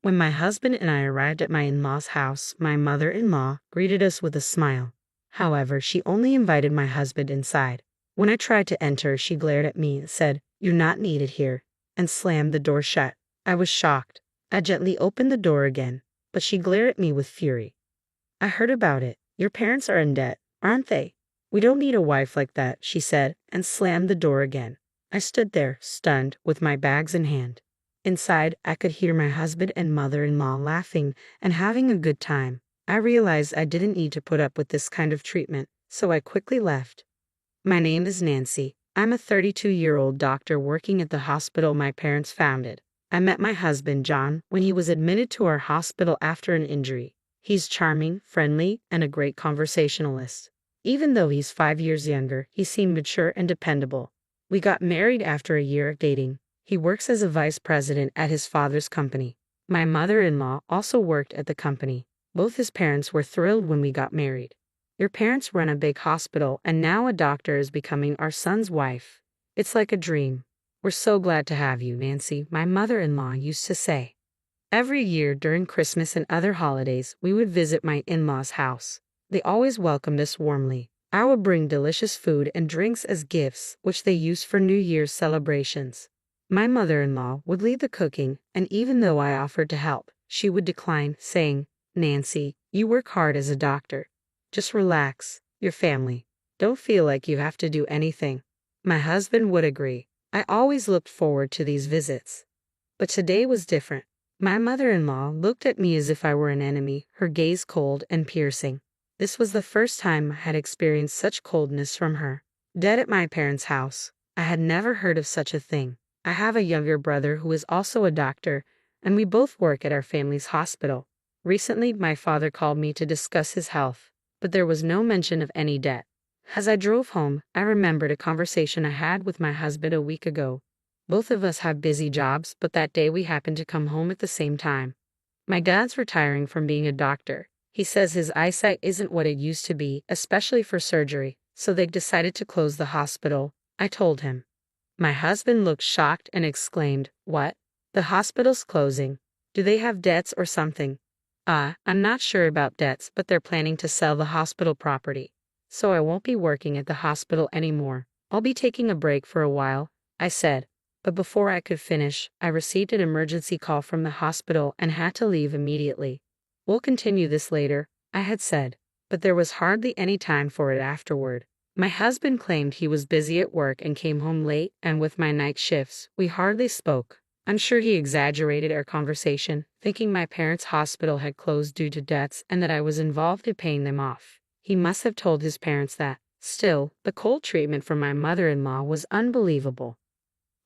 When my husband and I arrived at my in-laws' house, my mother-in-law greeted us with a smile. However, she only invited my husband inside. When I tried to enter, she glared at me and said, "You're not needed here," and slammed the door shut. I was shocked. I gently opened the door again, but she glared at me with fury. "I heard about it. Your parents are in debt, aren't they? We don't need a wife like that," she said, and slammed the door again. I stood there, stunned, with my bags in hand. Inside, I could hear my husband and mother-in-law laughing and having a good time. I realized I didn't need to put up with this kind of treatment, so I quickly left. My name is Nancy. I'm a 32-year-old doctor working at the hospital my parents founded. I met my husband, John, when he was admitted to our hospital after an injury. He's charming, friendly, and a great conversationalist. Even though he's 5 years younger, he seemed mature and dependable. We got married after a year of dating. He works as a vice president at his father's company. My mother-in-law also worked at the company. Both his parents were thrilled when we got married. Your parents run a big hospital, and now a doctor is becoming our son's wife. It's like a dream. We're so glad to have you, Nancy, my mother-in-law used to say. Every year during Christmas and other holidays, we would visit my in-laws' house. They always welcomed us warmly. I would bring delicious food and drinks as gifts, which they used for New Year's celebrations. My mother-in-law would lead the cooking, and even though I offered to help, she would decline, saying, "Nancy, you work hard as a doctor. Just relax. Your family. Don't feel like you have to do anything." My husband would agree. I always looked forward to these visits. But today was different. My mother-in-law looked at me as if I were an enemy, her gaze cold and piercing. This was the first time I had experienced such coldness from her. Dead at my parents' house. I had never heard of such a thing. I have a younger brother who is also a doctor, and we both work at our family's hospital. Recently, my father called me to discuss his health, but there was no mention of any debt. As I drove home, I remembered a conversation I had with my husband a week ago. Both of us have busy jobs, but that day we happened to come home at the same time. My dad's retiring from being a doctor. He says his eyesight isn't what it used to be, especially for surgery, so they decided to close the hospital. I told him. My husband looked shocked and exclaimed, "What? The hospital's closing? Do they have debts or something?" I'm not sure about debts, but they're planning to sell the hospital property. So I won't be working at the hospital anymore. I'll be taking a break for a while, I said. But before I could finish, I received an emergency call from the hospital and had to leave immediately. "We'll continue this later," I had said, but there was hardly any time for it afterward. My husband claimed he was busy at work and came home late, and with my night shifts, we hardly spoke. I'm sure he exaggerated our conversation, thinking my parents' hospital had closed due to debts and that I was involved in paying them off. He must have told his parents that. Still, the cold treatment from my mother-in-law was unbelievable.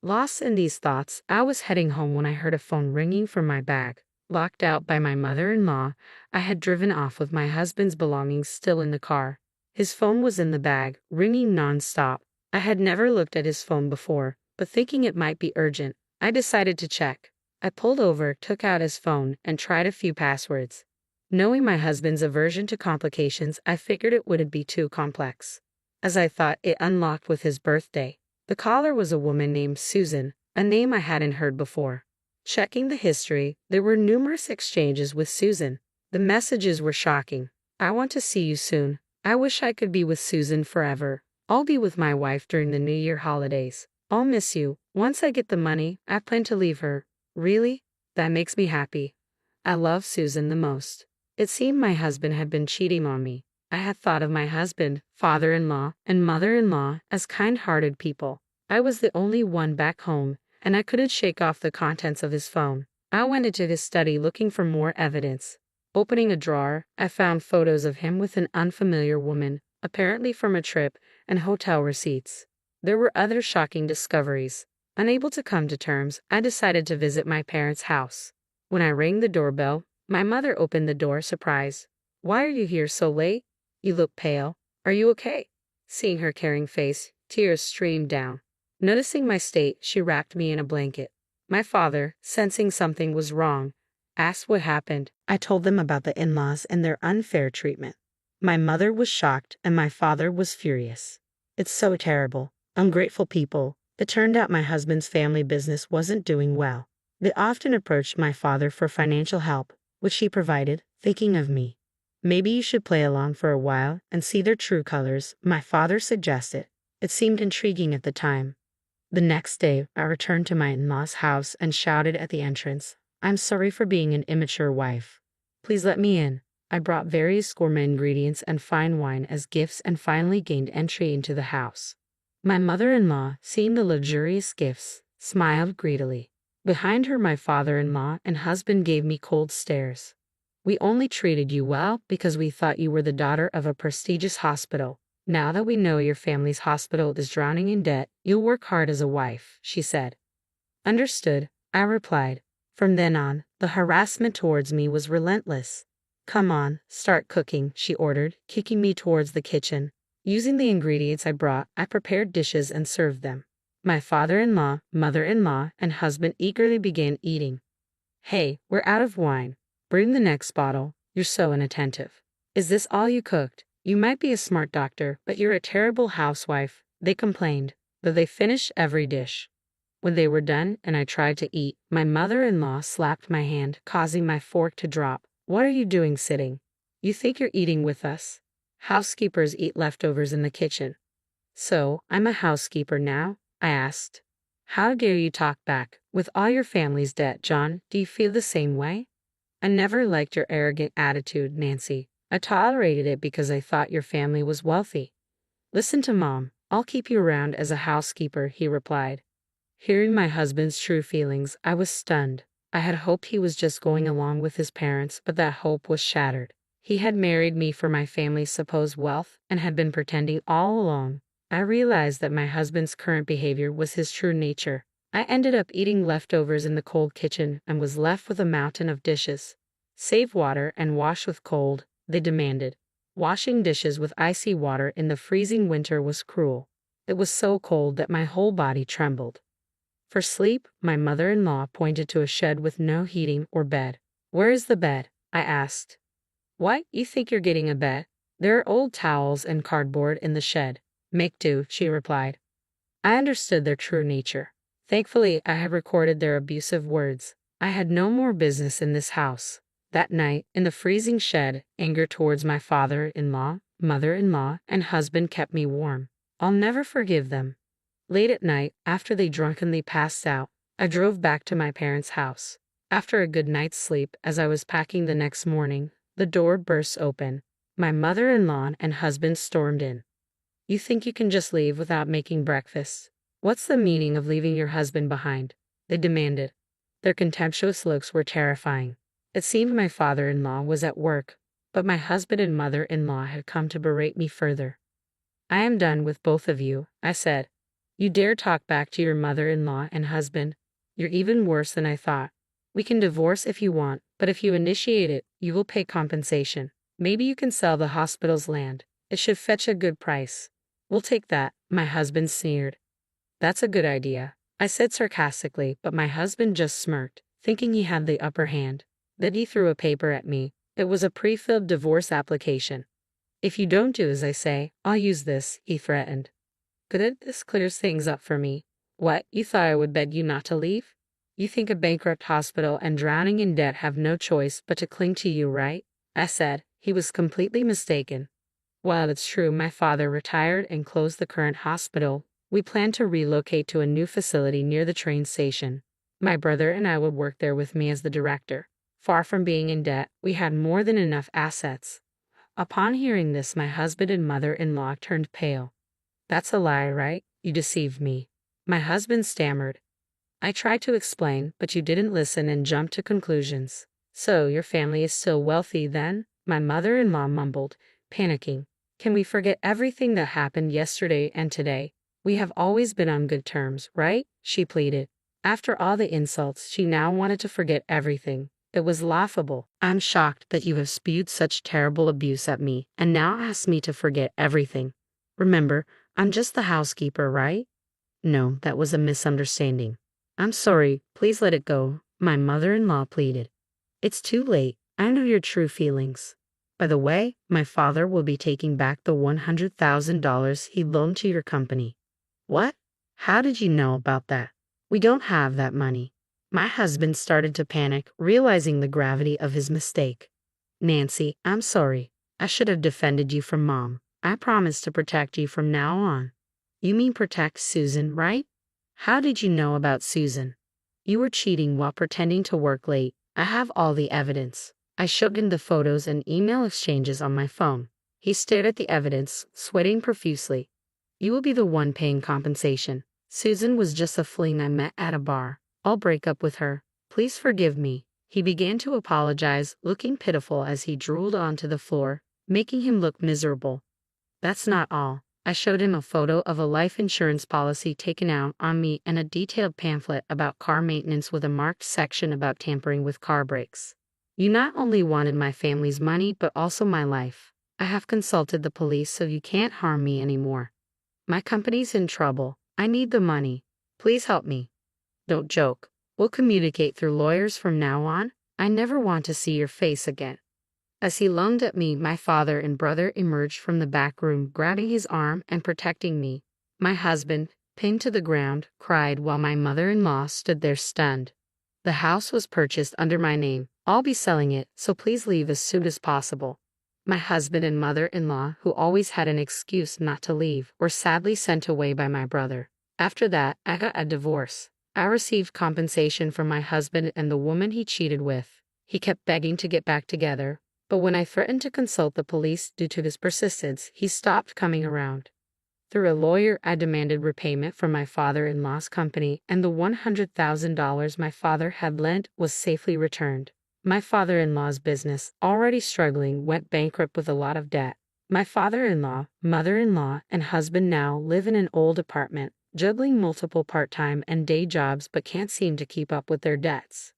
Lost in these thoughts, I was heading home when I heard a phone ringing from my bag. Locked out by my mother-in-law, I had driven off with my husband's belongings still in the car. His phone was in the bag, ringing non-stop. I had never looked at his phone before, but thinking it might be urgent, I decided to check. I pulled over, took out his phone, and tried a few passwords. Knowing my husband's aversion to complications, I figured it wouldn't be too complex. As I thought, it unlocked with his birthday. The caller was a woman named Susan, a name I hadn't heard before. Checking the history, there were numerous exchanges with Susan. The messages were shocking. "I want to see you soon. I wish I could be with Susan forever. I'll be with my wife during the New Year holidays. I'll miss you. Once I get the money, I plan to leave her." Really? That makes me happy. I love Susan the most. It seemed my husband had been cheating on me. I had thought of my husband, father-in-law, and mother-in-law as kind-hearted people. I was the only one back home, and I couldn't shake off the contents of his phone. I went into his study looking for more evidence. Opening a drawer, I found photos of him with an unfamiliar woman, apparently from a trip, and hotel receipts. There were other shocking discoveries. Unable to come to terms, I decided to visit my parents' house. When I rang the doorbell, my mother opened the door, surprised. "Why are you here so late? You look pale. Are you okay?" Seeing her caring face, tears streamed down. Noticing my state, she wrapped me in a blanket. My father, sensing something was wrong, asked what happened. I told them about the in-laws and their unfair treatment. My mother was shocked and my father was furious. "It's so terrible. Ungrateful people. It turned out my husband's family business wasn't doing well. They often approached my father for financial help, which he provided, thinking of me. Maybe you should play along for a while and see their true colors, my father suggested. It seemed intriguing at the time. The next day, I returned to my in-laws' house and shouted at the entrance, "I'm sorry for being an immature wife. Please let me in." I brought various gourmet ingredients and fine wine as gifts and finally gained entry into the house. My mother-in-law, seeing the luxurious gifts, smiled greedily. Behind her, my father-in-law and husband gave me cold stares. "We only treated you well because we thought you were the daughter of a prestigious hospital. Now that we know your family's hospital is drowning in debt, you'll work hard as a wife," she said. "Understood," I replied. From then on, the harassment towards me was relentless. "Come on, start cooking," she ordered, kicking me towards the kitchen. Using the ingredients I brought, I prepared dishes and served them. My father-in-law, mother-in-law, and husband eagerly began eating. "Hey, we're out of wine. Bring the next bottle. You're so inattentive. Is this all you cooked? You might be a smart doctor, but you're a terrible housewife," they complained, though they finished every dish. When they were done and I tried to eat, my mother-in-law slapped my hand, causing my fork to drop. "What are you doing sitting? You think you're eating with us? Housekeepers eat leftovers in the kitchen." "So, I'm a housekeeper now?" I asked. "How dare you talk back? With all your family's debt, John, do you feel the same way?" "I never liked your arrogant attitude, Nancy. I tolerated it because I thought your family was wealthy." "Listen to Mom. I'll keep you around as a housekeeper," he replied. Hearing my husband's true feelings, I was stunned. I had hoped he was just going along with his parents, but that hope was shattered. He had married me for my family's supposed wealth and had been pretending all along. I realized that my husband's current behavior was his true nature. I ended up eating leftovers in the cold kitchen and was left with a mountain of dishes. "Save water and wash with cold," they demanded. Washing dishes with icy water in the freezing winter was cruel. It was so cold that my whole body trembled. For sleep, my mother-in-law pointed to a shed with no heating or bed. "Where is the bed?" I asked. "What, you think you're getting a bed? There are old towels and cardboard in the shed. Make do," she replied. I understood their true nature. Thankfully, I had recorded their abusive words. I had no more business in this house. That night, in the freezing shed, anger towards my father-in-law, mother-in-law, and husband kept me warm. I'll never forgive them. Late at night, after they drunkenly passed out, I drove back to my parents' house. After a good night's sleep, as I was packing the next morning, the door burst open. My mother-in-law and husband stormed in. "You think you can just leave without making breakfast? What's the meaning of leaving your husband behind?" they demanded. Their contemptuous looks were terrifying. It seemed my father-in-law was at work, but my husband and mother-in-law had come to berate me further. "I am done with both of you," I said. "You dare talk back to your mother-in-law and husband? You're even worse than I thought. We can divorce if you want, but if you initiate it, you will pay compensation. Maybe you can sell the hospital's land. It should fetch a good price." "We'll take that," my husband sneered. "That's a good idea," I said sarcastically, but my husband just smirked, thinking he had the upper hand. Then he threw a paper at me. It was a pre-filled divorce application. "If you don't do as I say, I'll use this," he threatened. "Good, this clears things up for me. What, you thought I would beg you not to leave? You think a bankrupt hospital and drowning in debt have no choice but to cling to you, right?" I said. He was completely mistaken. While it's true my father retired and closed the current hospital, we plan to relocate to a new facility near the train station. My brother and I would work there with me as the director. Far from being in debt, we had more than enough assets. Upon hearing this, my husband and mother-in-law turned pale. "That's a lie, right? You deceived me." My husband stammered. I tried to explain, but you didn't listen and jumped to conclusions. "So your family is still wealthy then?" my mother-in-law mumbled, panicking. "Can we forget everything that happened yesterday and today? We have always been on good terms, right?" she pleaded. After all the insults, she now wanted to forget everything. It was laughable. "I'm shocked that you have spewed such terrible abuse at me and now ask me to forget everything. Remember, I'm just the housekeeper, right?" "No, that was a misunderstanding." "I'm sorry, please let it go," my mother-in-law pleaded. "It's too late. I know your true feelings. By the way, my father will be taking back the $100,000 he loaned to your company." "What? How did you know about that? We don't have that money." My husband started to panic, realizing the gravity of his mistake. Nancy, I'm sorry. I should have defended you from Mom. I promise to protect you from now on. You mean protect Susan, right? How did you know about Susan? You were cheating while pretending to work late. I have all the evidence. I showed him the photos and email exchanges on my phone. He stared at the evidence, sweating profusely. You will be the one paying compensation. Susan was just a fling I met at a bar. I'll break up with her. Please forgive me. He began to apologize, looking pitiful as he drooled onto the floor, making him look miserable. That's not all. I showed him a photo of a life insurance policy taken out on me and a detailed pamphlet about car maintenance with a marked section about tampering with car brakes. You not only wanted my family's money but also my life. I have consulted the police so you can't harm me anymore. My company's in trouble. I need the money. Please help me. Don't joke. We'll communicate through lawyers from now on. I never want to see your face again. As he lunged at me, my father and brother emerged from the back room, grabbing his arm and protecting me. My husband, pinned to the ground, cried while my mother-in-law stood there stunned. The house was purchased under my name. I'll be selling it, so please leave as soon as possible. My husband and mother-in-law, who always had an excuse not to leave, were sadly sent away by my brother. After that, I got a divorce. I received compensation from my husband and the woman he cheated with. He kept begging to get back together, but when I threatened to consult the police due to his persistence, he stopped coming around. Through a lawyer, I demanded repayment from my father-in-law's company, and the $100,000 my father had lent was safely returned. My father-in-law's business, already struggling, went bankrupt with a lot of debt. My father-in-law, mother-in-law, and husband now live in an old apartment, juggling multiple part-time and day jobs but can't seem to keep up with their debts.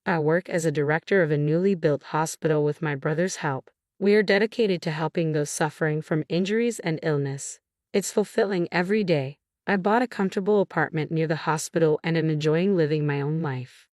I work as a director of a newly built hospital with my brother's help. We are dedicated to helping those suffering from injuries and illness. It's fulfilling every day. I bought a comfortable apartment near the hospital and am enjoying living my own life.